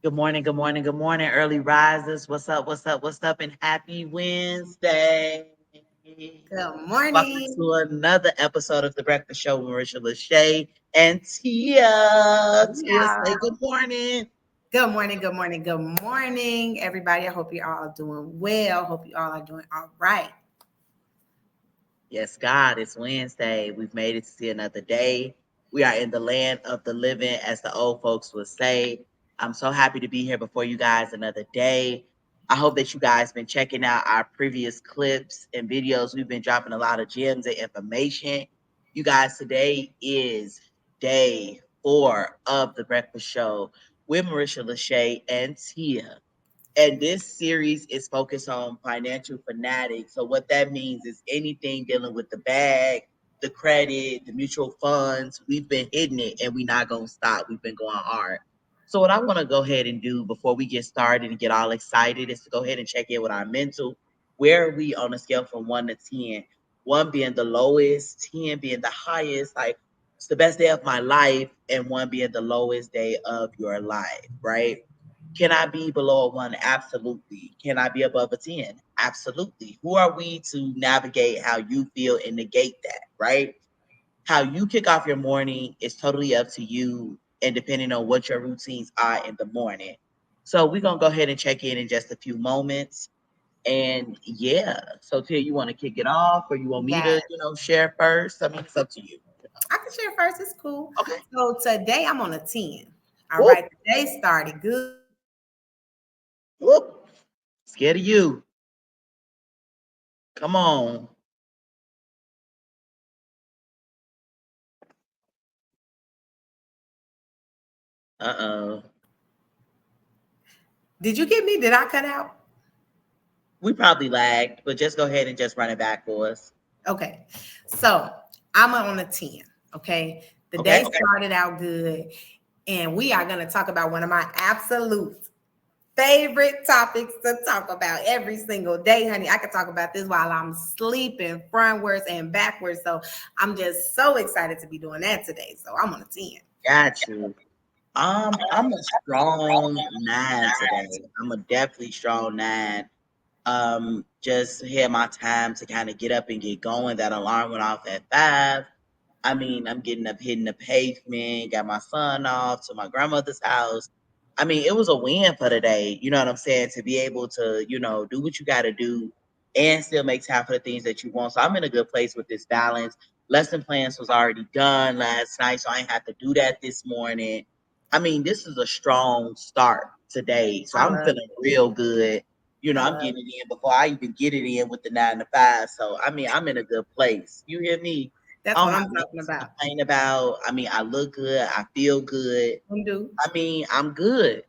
Good morning, good morning, good morning, early risers. What's up, what's up, what's up, and happy Wednesday. Good Welcome morning. to another episode of The Breakfast Show with Marisha, LaShay, and Tia. Tia, say Yeah. good morning. Good morning. Good morning. Good morning, everybody. I hope you all are doing well. Hope you all are doing all right. Yes, God, it's Wednesday. We've made it to see another day. We are in the land of the living, as the old folks would say. I'm so happy to be here before you guys another day. I hope that you guys been checking out our previous clips and videos. We've been dropping a lot of gems and information. You guys, today is day 4 of the Breakfast Show with Marisha LaShay and Tia. And this series is focused on financial fanatics. So what that means is anything dealing with the bag, the credit, the mutual funds. We've been hitting it and we're not gonna stop. We've been going hard. So what I want to go ahead and do before we get started and get all excited is to go ahead and check in with our mental. Where are we on a scale from 1 to 10? One being the lowest, 10 being the highest, like it's the best day of my life, and one being the lowest day of your life, right? Can I be below a 1? Absolutely. Can I be above a 10? Absolutely. Who are we to navigate how you feel and negate that, right? How you kick off your morning is totally up to you and depending on what your routines are in the morning. So we're going to go ahead and check in just a few moments. And yeah, so Tia, you want to kick it off or you want me to, Yes. share first? I mean, it's up to you. I can share first. It's cool. Okay. So today I'm on a 10. All Whoop, right. The day started good. whoop. Scared of you. Come on. Uh-oh. Did you get me? Did I cut out? We probably lagged, but just go ahead and just run it back for us. Okay. So I'm on a 10. Okay. The day Okay. started out good. And we are going to talk about one of my absolute favorite topics to talk about every single day, honey. I could talk about this while I'm sleeping, frontwards and backwards. So I'm just so excited to be doing that today. So I'm on a 10. Got you. I'm a strong 9 today. I'm a definitely strong 9. Just had my time to kind of get up and get going. That alarm went off at 5. I mean, I'm getting up, hitting the pavement, got my son off to my grandmother's house. I mean, it was a win for the day. You know what I'm saying? To be able to, do what you got to do and still make time for the things that you want. So I'm in a good place with this balance. Lesson plans was already done last night, so I ain't have to do that this morning. I mean, this is a strong start today. So I I'm love feeling real good. I I'm love getting it in before I even get it in with the 9 to 5. So I mean, I'm in a good place. You hear me? That's I what don't have I'm nothing talking to about. complain about. I mean, I look good. I feel good. Undo. I mean, I'm good.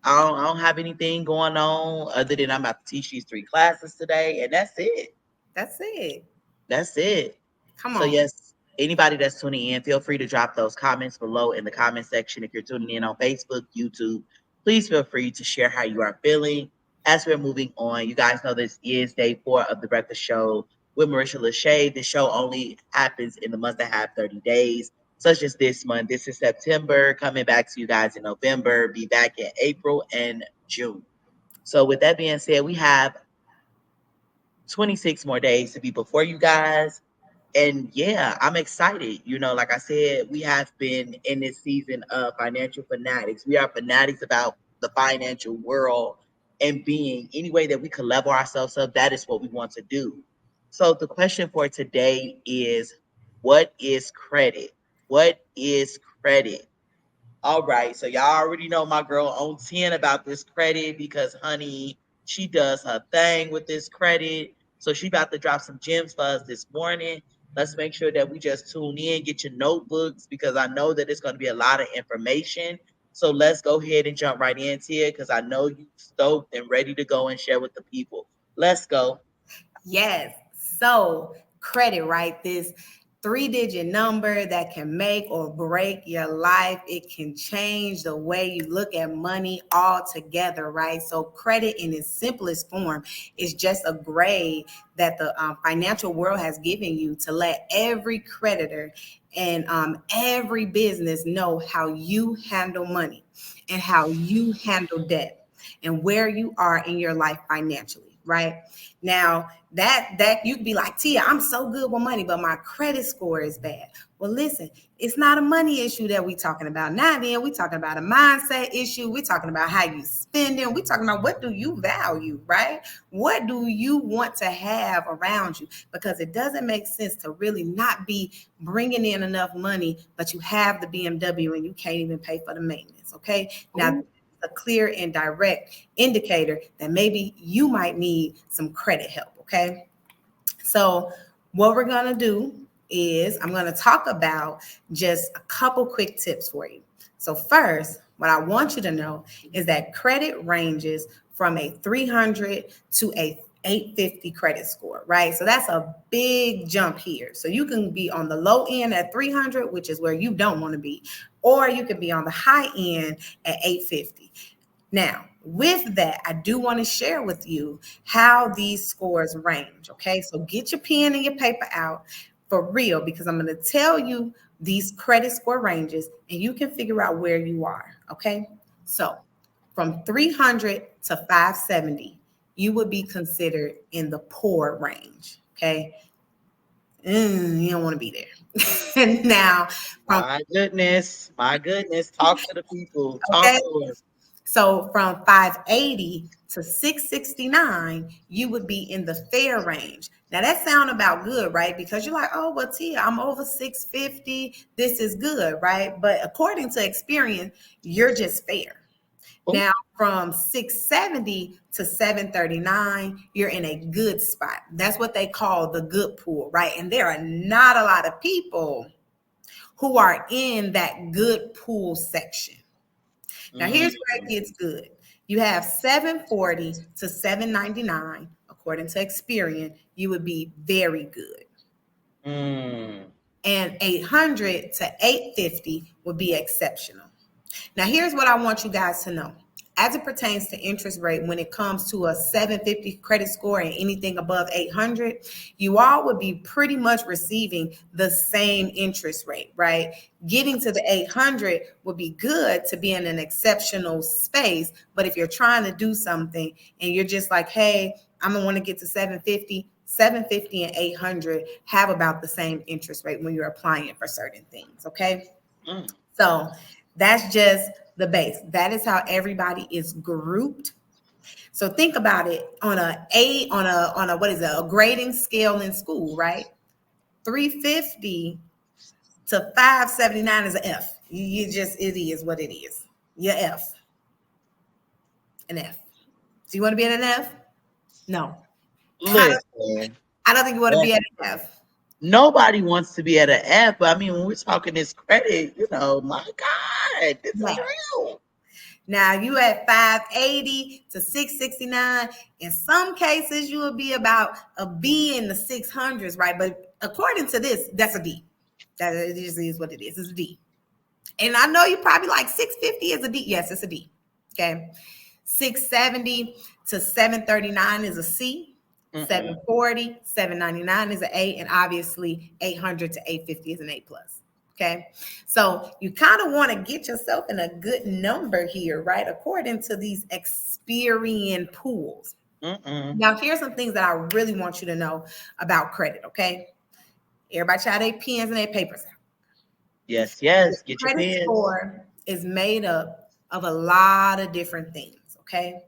I don't have anything going on other than I'm about to teach these 3 classes today, and that's it. That's it. That's it. Come So on. yes, anybody that's tuning in, feel free to drop those comments below in the comment section. If you're tuning in on Facebook, YouTube, please feel free to share how you are feeling. As we're moving on, you guys know this is day 4 of the Breakfast Show with Marisha LaShay. The show only happens in the month that have 30 days, such as this month. This is September, coming back to you guys in November, be back in April and June. So with that being said, we have 26 more days to be before you guys. And yeah, I'm excited. Like I said, we have been in this season of financial fanatics. We are fanatics about the financial world and being any way that we can level ourselves up. That is what we want to do. So the question for today is, what is credit? What is credit? All right, so y'all already know my girl on 10 about this credit because honey, she does her thing with this credit. So she about to drop some gems for us this morning. Let's make sure that we just tune in, get your notebooks because I know that it's going to be a lot of information. So let's go ahead and jump right into it because I know you stoked and ready to go and share with the people. Let's go. Yes. So credit, right? This three-digit number that can make or break your life. It can change the way you look at money altogether, right? So credit in its simplest form is just a grade that the financial world has given you to let every creditor and every business know how you handle money. and how you handle debt and where you are in your life financially, right? Now, that you could be like, Tia, I'm so good with money, but my credit score is bad. Well, listen, it's not a money issue that we're talking about now. Then we're talking about a mindset issue. We're talking about how you spending. We're talking about what do you value, right? What do you want to have around you? Because it doesn't make sense to really not be bringing in enough money, but you have the BMW and you can't even pay for the maintenance. Okay, now a clear and direct indicator that maybe you might need some credit help. Okay, so what we're going to do is I'm going to talk about just a couple quick tips for you. So first, what I want you to know is that credit ranges from a 300 to a 850 credit score, right? So that's a big jump here. So you can be on the low end at 300, which is where you don't want to be, or you could be on the high end at 850. Now, with that, I do want to share with you how these scores range. Okay, so get your pen and your paper out for real, because I'm going to tell you these credit score ranges and you can figure out where you are. Okay, so from 300 to 570, you would be considered in the poor range. Okay, you don't want to be there. And now, from My goodness. Talk to the people. Talk okay, to us. so from 580 to 669, you would be in the fair range. Now that sounds about good, right? Because you're like, oh, well, Tia, I'm over 650. This is good, right? But according to experience, you're just fair. Oh, Now from 670 to 739, you're in a good spot. That's what they call the good pool, right? And there are not a lot of people who are in that good pool section. Now, here's where it gets good. You have 740 to 799, according to Experian, you would be very good. mm. And 800 to 850 would be exceptional. Now, here's what I want you guys to know. As it pertains to interest rate, when it comes to a 750 credit score and anything above 800, you all would be pretty much receiving the same interest rate, right? Getting to the 800 would be good to be in an exceptional space. But if you're trying to do something and you're just like, hey, I'm going to want to get to 750, 750 and 800 have about the same interest rate when you're applying it for certain things, okay? Mm. So that's just the base. That is how everybody is grouped. So think about it on a what is it, a grading scale in school, right? 350 to 579 is an F. You just, it is what it is. You're F. An F. Do you want to be at an F? No. I don't, Listen. I don't think you want to be at an F. Nobody wants to be at an F, but I mean, when we're talking this credit, my God, this is Yeah. real. Now you at 580 to 669. In some cases, you will be about a B in the 600s, right? But according to this, that's a D. That it just is what it is. It's a D. And I know you probably like 650 is a D. Yes, it's a D. Okay. 670 to 739 is a C. Mm-mm. 740, 799 is an A, and obviously 800 to 850 is an A plus. Okay, so you kind of want to get yourself in a good number here, right? According to these Experian pools. Mm-mm. Now, here's some things that I really want you to know about credit. Okay, everybody try their pens and their papers out. Yes, The yes. Get your credit pens. score is made up of a lot of different things. Okay,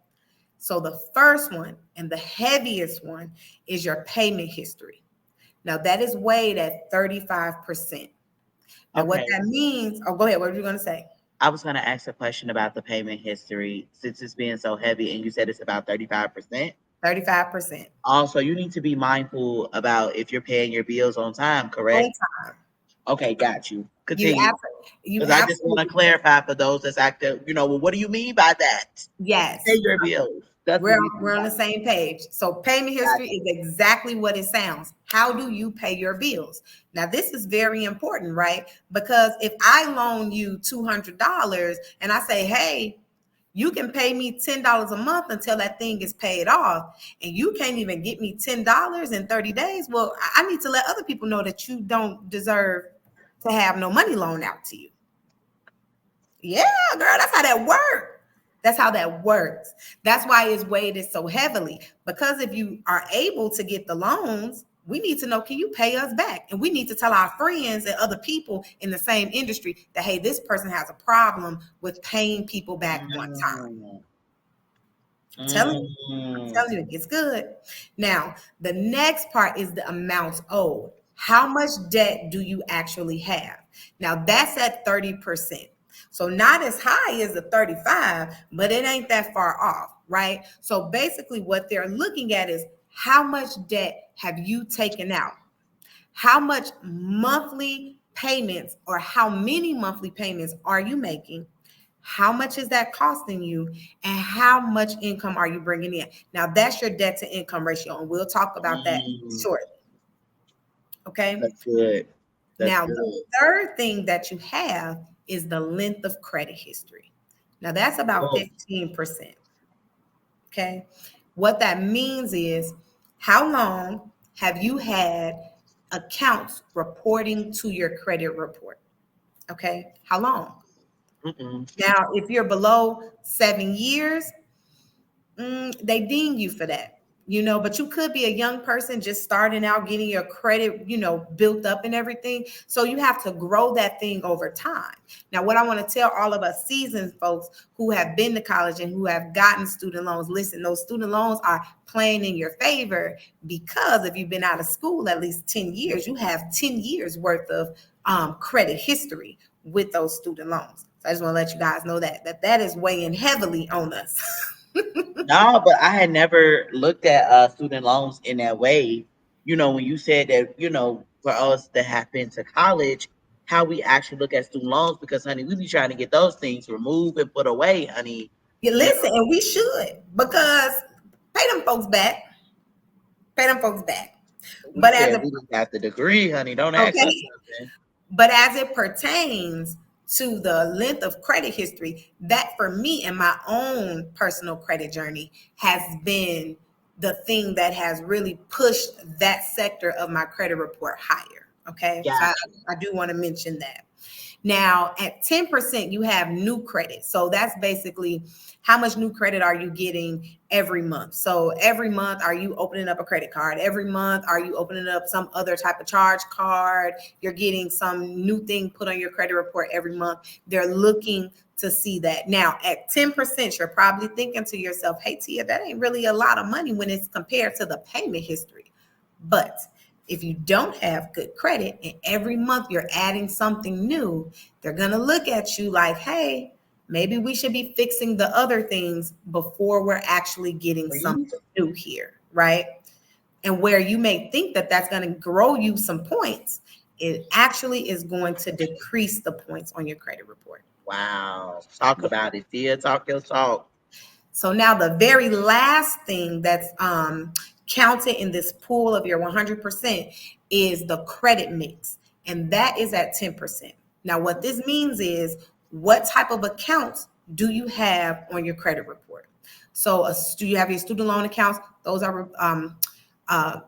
so the first one and the heaviest one is your payment history. Now that is weighed at 35%. Now what Okay. that means, oh, go ahead. What were you going to say? I was going to ask a question about the payment history since it's being so heavy and you said it's about 35%. 35%. Also, you need to be mindful about if you're paying your bills on time, On correct? time. Okay, got you. You Continue. absolutely, you Because I just want to absolutely, clarify for those that's active, well, what do you mean by that? Pay yes. your bills. That's We're what needs to be we're on the done. same page. So payment history Got is exactly what it sounds. How do you pay your bills? Now this is very important, right? Because if I loan you $200 and I say, hey, you can pay me $10 a month until that thing is paid off, and you can't even get me $10 in 30 days. Well, I need to let other people know that you don't deserve to have no money loaned out to you. Yeah, girl, that's how that works. That's how that works. That's why it's weighted so heavily. Because if you are able to get the loans, we need to know, can you pay us back? And we need to tell our friends and other people in the same industry that, hey, this person has a problem with paying people back on time. Mm, I'm telling you, I'm mm, telling you, it gets good. Now, the next part is the amounts owed. How much debt do you actually have? Now, that's at 30%. So not as high as the 35, but it ain't that far off, right? So basically what they're looking at is how much debt have you taken out? How much monthly payments or how many monthly payments are you making? How much is that costing you? And how much income are you bringing in? Now, that's your debt to income ratio. And we'll talk about that mm. shortly. Okay. That's good. That's Now, the good. third thing that you have is the length of credit history. Now, that's about Oh, 15%. Okay. What that means is how long have you had accounts reporting to your credit report? Okay. How long? mm-mm. Now, if you're below 7 years, they ding you for that, but you could be a young person just starting out getting your credit, built up and everything. So you have to grow that thing over time. Now, what I want to tell all of us seasoned folks who have been to college and who have gotten student loans, listen, those student loans are playing in your favor because if you've been out of school at least 10 years, you have 10 years worth of credit history with those student loans. So I just want to let you guys know that is weighing heavily on us. No, but I had never looked at student loans in that way. When you said that, for us that have been to college, how we actually look at student loans, because honey, we be trying to get those things removed and put away, honey. You You listen, and we should because pay them folks back. Pay them folks back. we But as said a we just got the degree, honey. Don't ask us okay, nothing. but as it pertains to the length of credit history, that for me and my own personal credit journey has been the thing that has really pushed that sector of my credit report higher. Okay, so Got you. I do want to mention that. Now, at 10%, you have new credit. So that's basically how much new credit are you getting every month? So every month, are you opening up a credit card? Every month, are you opening up some other type of charge card? You're getting some new thing put on your credit report every month. They're looking to see that. Now, at 10%, you're probably thinking to yourself, hey, Tia, that ain't really a lot of money when it's compared to the payment history. But if you don't have good credit and every month you're adding something new, they're going to look at you like, hey, maybe we should be fixing the other things before we're actually getting Please? something new here, right? And where you may think that that's going to grow you some points, it actually is going to decrease the points on your credit report. Wow. Talk about it, dear. Talk your talk. So now the very last thing that's counted in this pool of your 100% is the credit mix, and that is at 10%. Now, what this means is what type of accounts do you have on your credit report? So, do you have your student loan accounts? Those are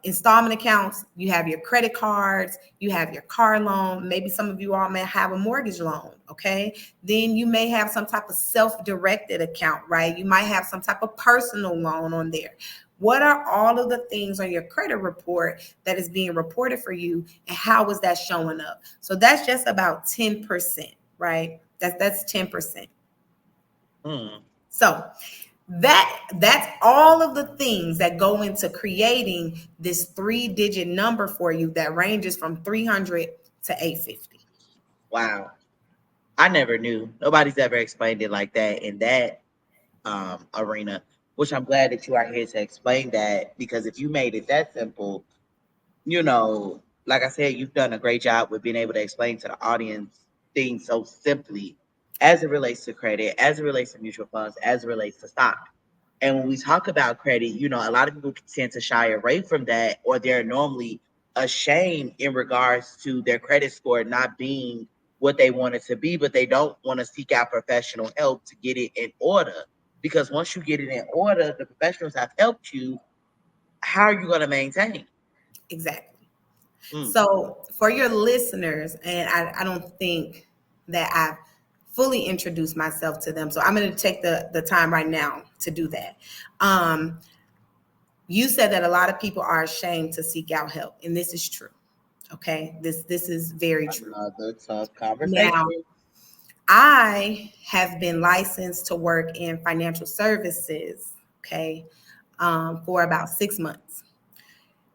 installment accounts. You have your credit cards. You have your car loan. Maybe some of you all may have a mortgage loan. Okay. Then you may have some type of self-directed account, right? You might have some type of personal loan on there. What are all of the things on your credit report that is being reported for you, and how is that showing up? So that's just about 10%, right? That's 10%. Hmm. So that's all of the things that go into creating this 3-digit number for you that ranges from 300 to 850. Wow. I never knew. Nobody's ever explained it like that in that arena, which I'm glad that you are here to explain that, because if you made it that simple, like I said, you've done a great job with being able to explain to the audience things so simply as it relates to credit, as it relates to mutual funds, as it relates to stock. And when we talk about credit, a lot of people tend to shy away from that, or they're normally ashamed in regards to their credit score not being what they want it to be, but they don't want to seek out professional help to get it in order. Because once you get it in order, the professionals have helped you. How are you going to maintain? Exactly. Mm, So for your listeners, and I don't think that I've fully introduce myself to them. So I'm going to take the time right now to do that. You said that a lot of people are ashamed to seek out help, and this is true. Okay, this is very true. Another tough conversation. Now, I have been licensed to work in financial services, okay, for about 6 months.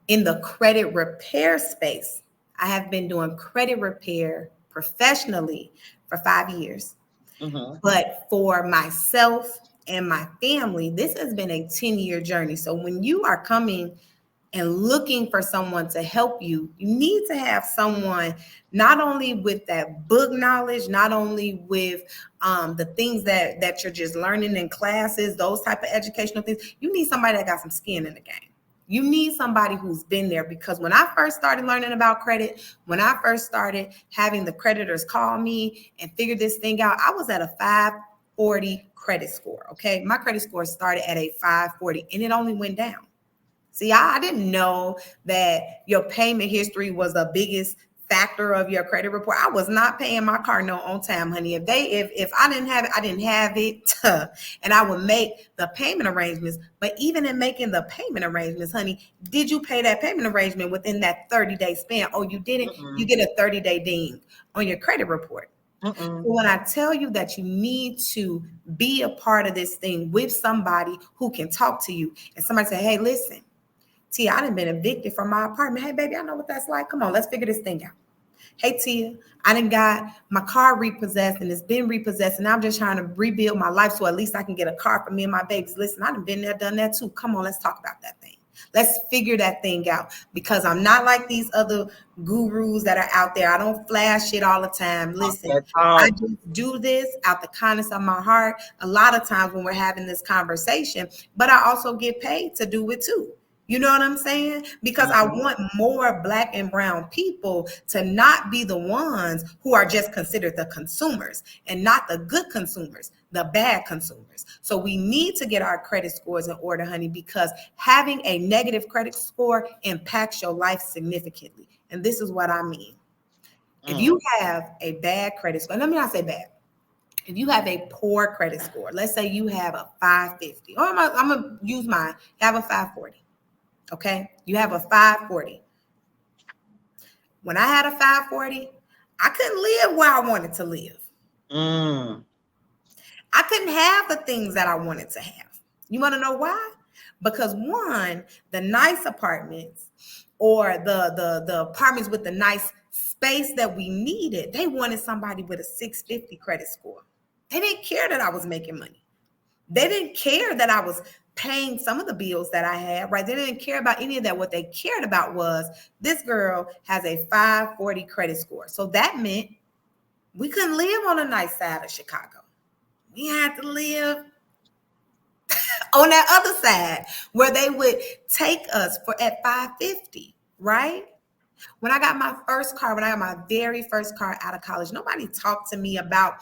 In the credit repair space, I have been doing credit repair professionally for 5 years. Mm-hmm. But for myself and my family, this has been a 10-year journey. So when you are coming and looking for someone to help you, you need to have someone not only with that book knowledge, not only with the things that you're just learning in classes, those type of educational things. You need somebody that got some skin in the game. You need somebody who's been there, because when I first started learning about credit, when I first started having the creditors call me and figure this thing out, I was at a 540 credit score. Okay. My credit score started at a 540 and it only went down. See, I didn't know that your payment history was the biggest factor of your credit report. I was not paying my car note on time, honey. If I didn't have it, I didn't have it. And I would make the payment arrangements. But even in making the payment arrangements, honey, did you pay that payment arrangement within that 30-day span? Oh, you didn't? Mm-mm. You get a 30-day ding on your credit report. Mm-mm. When I tell you that you need to be a part of this thing with somebody who can talk to you, and somebody say, hey, listen, Tia, I done been evicted from my apartment. Hey, baby, I know what that's like. Come on, let's figure this thing out. Hey, Tia, I done got my car repossessed and it's been repossessed, and I'm just trying to rebuild my life so at least I can get a car for me and my babies. Listen, I done been there, done that too. Come on, let's talk about that thing. Let's figure that thing out, because I'm not like these other gurus that are out there. I don't flash shit all the time. Listen, I just do this out the kindness of my heart a lot of times when we're having this conversation, but I also get paid to do it too. You know what I'm saying? Because I want more Black and brown people to not be the ones who are just considered the consumers and not the good consumers, the bad consumers. So we need to get our credit scores in order, honey, because having a negative credit score impacts your life significantly. And this is what I mean. If you have a bad credit score, let me not say bad. If you have a poor credit score, let's say you have a 550, or I'm going to use mine, you have a 540. Okay, you have a 540. When I had a 540, I couldn't live where I wanted to live. I couldn't have the things that I wanted to have. You want to know why? Because one, the nice apartments or the apartments with the nice space that we needed, they wanted somebody with a 650 credit score. They didn't care that I was making money. They didn't care that I was paying some of the bills that I had, right? They didn't care about any of that. What they cared about was this girl has a 540 credit score. So that meant we couldn't live on the nice side of Chicago. We had to live on that other side where they would take us for at 550, right? When I got my first car, when I got my very first car out of college, nobody talked to me about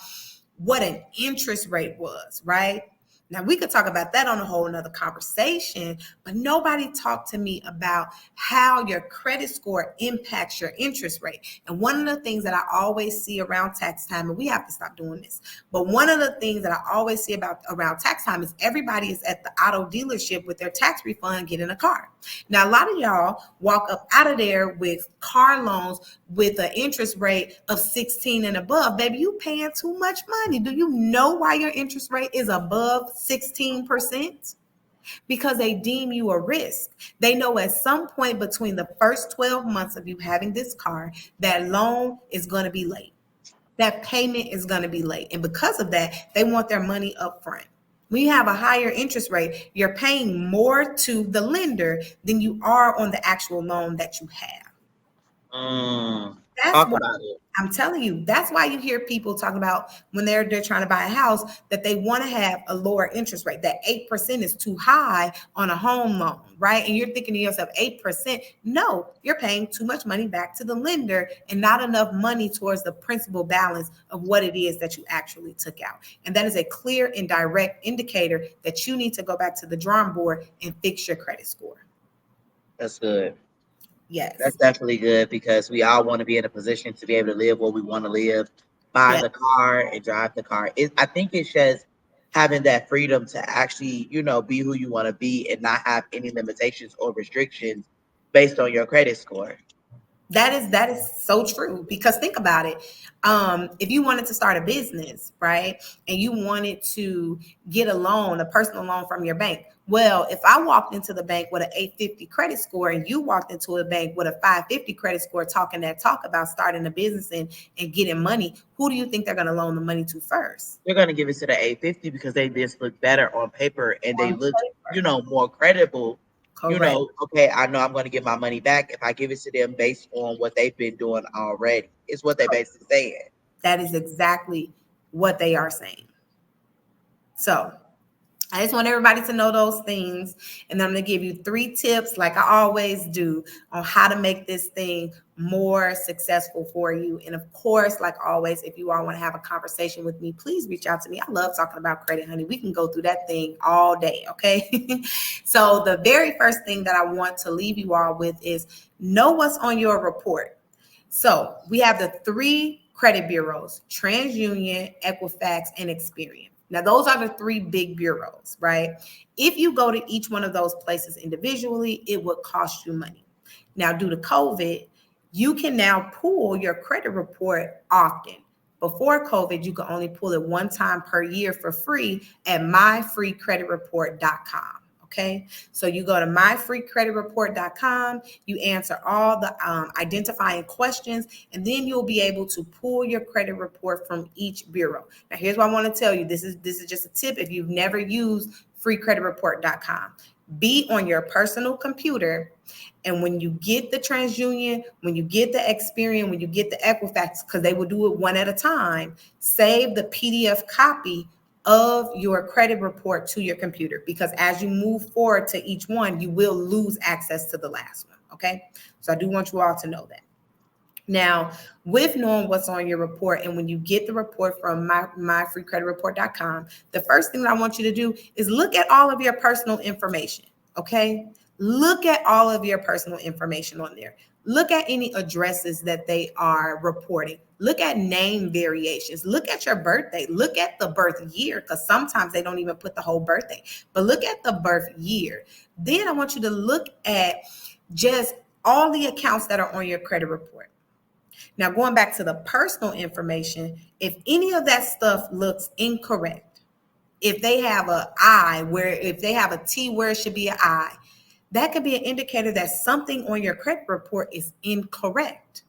what an interest rate was, right? Now, we could talk about that on a whole nother conversation, but nobody talked to me about how your credit score impacts your interest rate. And one of the things that I always see around tax time, and we have to stop doing this, but one of the things that I always see about around tax time is everybody is at the auto dealership with their tax refund getting a car. Now, a lot of y'all walk up out of there with car loans with an interest rate of 16 and above. Baby, you paying too much money. Do you know why your interest rate is above 16%? Because they deem you a risk. They know at some point between the first 12 months of you having this car, that loan is going to be late. That payment is going to be late. And because of that, they want their money up front. When you have a higher interest rate, you're paying more to the lender than you are on the actual loan that you have. That's Talk why about it. I'm telling you, that's why you hear people talking about when they're trying to buy a house that they want to have a lower interest rate. That 8% is too high on a home loan, right? And you're thinking to yourself, 8%. No, you're paying too much money back to the lender and not enough money towards the principal balance of what it is that you actually took out. And that is a clear and direct indicator that you need to go back to the drawing board and fix your credit score. That's good. Yes. That's definitely good because we all want to be in a position to be able to live where we want to live. buy Yeah. the car and drive the car. I think it's just having that freedom to actually, be who you want to be and not have any limitations or restrictions based on your credit score. That is so true, because think about it. If you wanted to start a business, right, and you wanted to get a loan, a personal loan from your bank, well, if I walked into the bank with an 850 credit score and you walked into a bank with a 550 credit score talking that talk about starting a business and getting money, who do you think they're going to loan the money to first? They're going to give it to the 850 because they just look better on paper and they On look, paper. more credible. Correct. Okay, I know I'm going to get my money back if I give it to them based on what they've been doing already. It's what they basically saying. That is exactly what they are saying. So I just want everybody to know those things. And I'm going to give you 3 tips, like I always do, on how to make this thing more successful for you. And of course, like always, if you all want to have a conversation with me, please reach out to me. I love talking about credit, honey. We can go through that thing all day. Okay. So the very first thing that I want to leave you all with is know what's on your report. So we have the 3 credit bureaus: TransUnion, Equifax, and Experian. Now, those are the 3 big bureaus, right? If you go to each one of those places individually, it would cost you money. Now, due to COVID, you can now pull your credit report often. Before COVID, you could only pull it one time per year for free at myfreecreditreport.com. Okay, so you go to myfreecreditreport.com, you answer all the identifying questions, and then you'll be able to pull your credit report from each bureau. Now, here's what I want to tell you. This is just a tip if you've never used freecreditreport.com. Be on your personal computer, and when you get the TransUnion, when you get the Experian, when you get the Equifax, because they will do it one at a time, save the PDF copy of your credit report to your computer, because as you move forward to each one, you will lose access to the last one. Okay, so I do want you all to know that. Now, with knowing what's on your report, and when you get the report from myfreecreditreport.com, the first thing that I want you to do is look at all of your personal information. Okay, look at all of your personal information on there. Look at any addresses that they are reporting. Look at name variations. Look at your birthday. Look at the birth year, because sometimes they don't even put the whole birthday, but look at the birth year. Then I want you to look at just all the accounts that are on your credit report. Now, going back to the personal information, if any of that stuff looks incorrect, if they have a I where, if they have a T where it should be an I, that could be an indicator that something on your credit report is incorrect.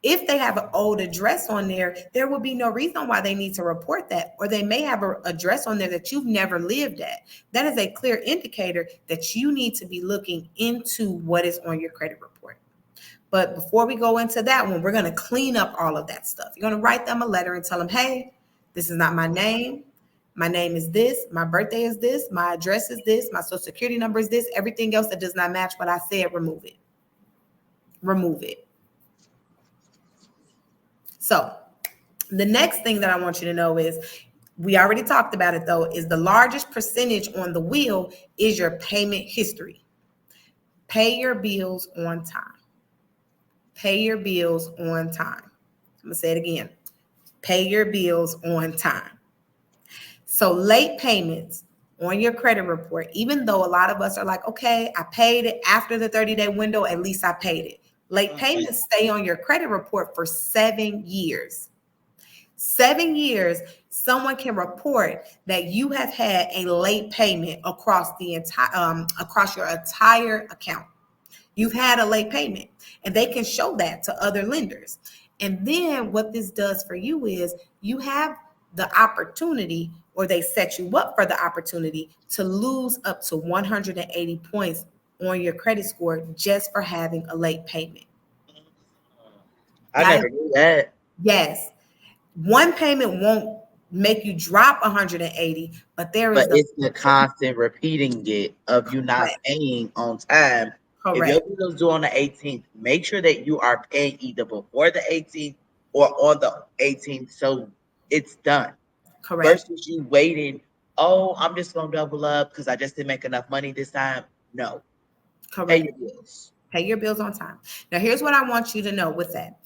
If they have an old address on there, there will be no reason why they need to report that. Or they may have an address on there that you've never lived at. That is a clear indicator that you need to be looking into what is on your credit report. But before we go into that one, we're going to clean up all of that stuff. You're going to write them a letter and tell them, hey, this is not my name. My name is this. My birthday is this. My address is this. My social security number is this. Everything else that does not match what I said, remove it. Remove it. So the next thing that I want you to know is, we already talked about it though, is the largest percentage on the wheel is your payment history. Pay your bills on time. Pay your bills on time. I'm going to say it again. Pay your bills on time. So late payments on your credit report, even though a lot of us are like, okay, I paid it after the 30-day window, at least I paid it. Late payments stay on your credit report for 7 years. 7 years, someone can report that you have had a late payment across the entire across your entire account. You've had a late payment, and they can show that to other lenders. And then what this does for you is you have the opportunity, or they set you up for the opportunity to lose up to 180 points on your credit score just for having a late payment. I That is, never knew that. yes, one payment won't make you drop 180, but there But is the it's the constant repeating it of you not correct, paying on time. If your correct, bill's due on the 18th, make sure that you are paying either before the 18th or on the 18th, so it's done. correct, Versus you waiting, oh, I'm just gonna double up because I just didn't make enough money this time. No, pay correct. your bills. Pay your bills on time. Now, here's what I want you to know with that.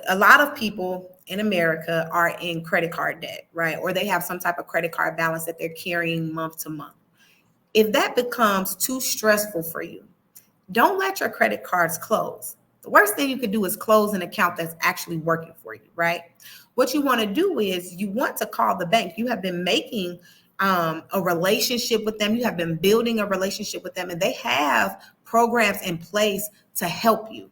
A lot of people in America are in credit card debt, right? Or they have some type of credit card balance that they're carrying month to month. If that becomes too stressful for you, don't let your credit cards close. The worst thing you could do is close an account that's actually working for you, right? What you want to do is you want to call the bank. You have been making a relationship with them. You have been building a relationship with them, and they have programs in place to help you.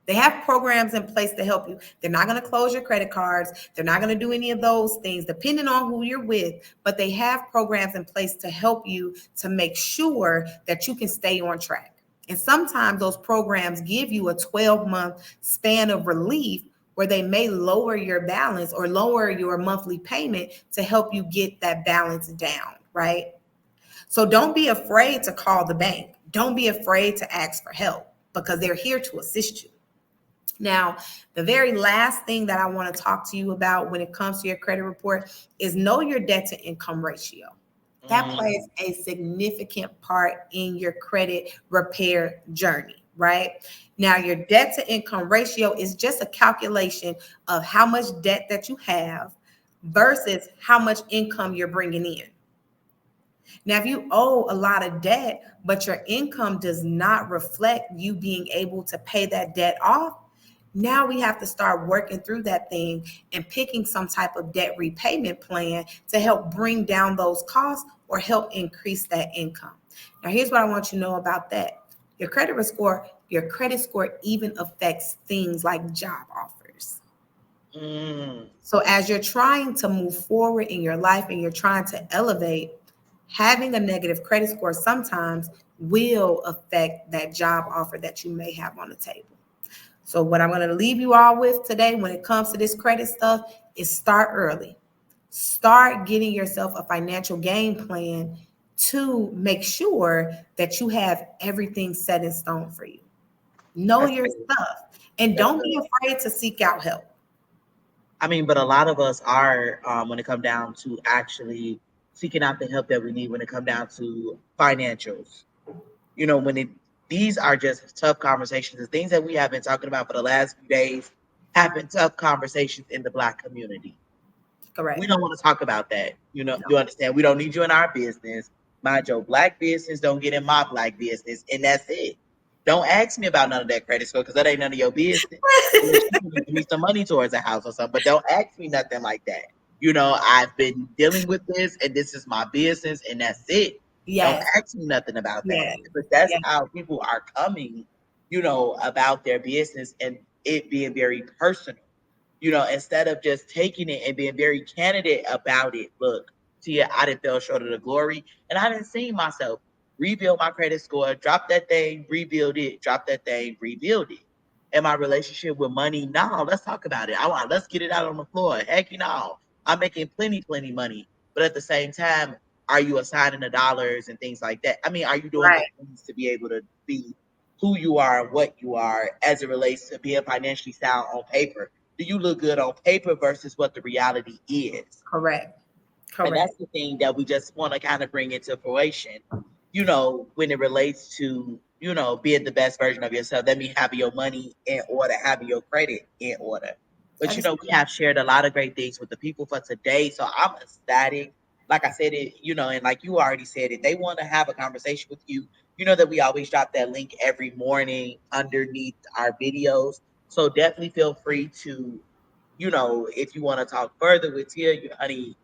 They have programs in place to help you. They're not going to close your credit cards. They're not going to do any of those things, depending on who you're with. But they have programs in place to help you to make sure that you can stay on track. And sometimes those programs give you a 12-month span of relief where they may lower your balance or lower your monthly payment to help you get that balance down, right? So don't be afraid to call the bank. Don't be afraid to ask for help because they're here to assist you. Now, the very last thing that I want to talk to you about when it comes to your credit report is know your debt to income ratio. That plays a significant part in your credit repair journey, right? Now, your debt to income ratio is just a calculation of how much debt that you have versus how much income you're bringing in. Now, if you owe a lot of debt, but your income does not reflect you being able to pay that debt off, now we have to start working through that thing and picking some type of debt repayment plan to help bring down those costs or help increase that income. Now, here's what I want you to know about that. Your credit score even affects things like job offers. So as you're trying to move forward in your life and you're trying to elevate, having a negative credit score sometimes will affect that job offer that you may have on the table. So what I'm going to leave you all with today when it comes to this credit stuff is start early. Start getting yourself a financial game plan to make sure that you have everything set in stone for you. Know your stuff and don't be afraid to seek out help. I mean, but a lot of us are, when it come down to actually seeking out the help that we need when it come down to financials. You know, when it these are just tough conversations. The things that we have been talking about for the last few days have been tough conversations in the Black community. We Correct. don't want to talk about that. You know, No. you understand? We don't need you in our business. Mind your Black business, don't get in my Black business, and that's it. Don't ask me about none of that credit score because that ain't none of your business. Unless you can give me some money towards a house or something, but don't ask me nothing like that. You know, I've been dealing with this, and this is my business, and that's it. Don't Yes. ask me nothing about that. Yes. But that's Yes. how people are coming, you know, about their business and it being very personal. You know, instead of just taking it and being very candid about it. Look, Tia, I didn't fell short of the glory, and I didn't see myself rebuild my credit score, drop that thing, rebuild it, drop that thing, rebuild it. And my relationship with money, no, let's talk about it. Let's get it out on the floor. Heck, you know, I'm making plenty money, but at the same time, are you assigning the dollars and things like that? I mean, are you doing the Right. things to be able to be who you are and what you are as it relates to being financially sound on paper? Do you look good on paper versus what the reality is? Correct. And Correct. that's the thing that we just want to kind of bring into fruition, you know, when it relates to, you know, being the best version of yourself. That means having your money in order, having your credit in order. But, you know, we have shared a lot of great things with the people for today. So I'm ecstatic. Like I said it, you know, and like you already said it, they want to have a conversation with you. You know that we always drop that link every morning underneath our videos. So definitely feel free to, you know, if you want to talk further with Tia, you, honey,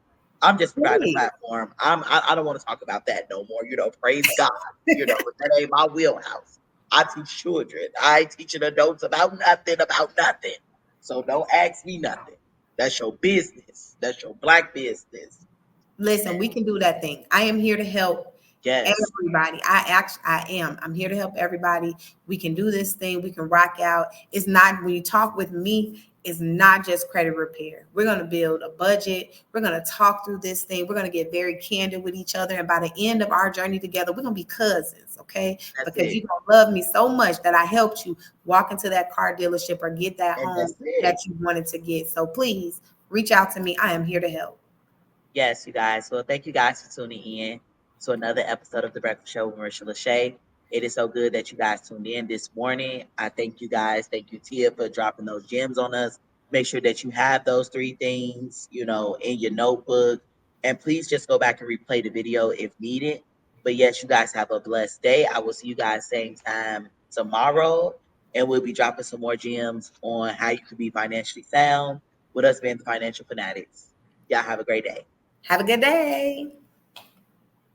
I'm just providing a Please. platform. I don't want to talk about that no more. You know, praise God. You know, but that ain't my wheelhouse. I teach children. I ain't teaching adults about nothing, about nothing. So don't ask me nothing. That's your business. That's your Black business. Listen, we can do that thing. I am here to help Yes, everybody. I am. I'm here to help everybody. We can do this thing. We can rock out. It's not when you talk with me, it's not just credit repair. We're going to build a budget. We're going to talk through this thing. We're going to get very candid with each other. And by the end of our journey together, we're going to be cousins, okay? that's Because it. you're going to love me so much that I helped you walk into that car dealership or get that And home that's it. that you wanted to get. So please reach out to me. I am here to help. Yes, you guys. Well, thank you guys for tuning in to another episode of The Breakfast Show with Marisha LaShay. It is so good that you guys tuned in this morning. I thank you guys. Thank you, Tia, for dropping those gems on us. Make sure that you have those three things, in your notebook. And please just go back and replay the video if needed. But yes, you guys have a blessed day. I will see you guys same time tomorrow. And we'll be dropping some more gems on how you can be financially sound with us being the Financial Fanatics. Y'all have a great day. Have a good day.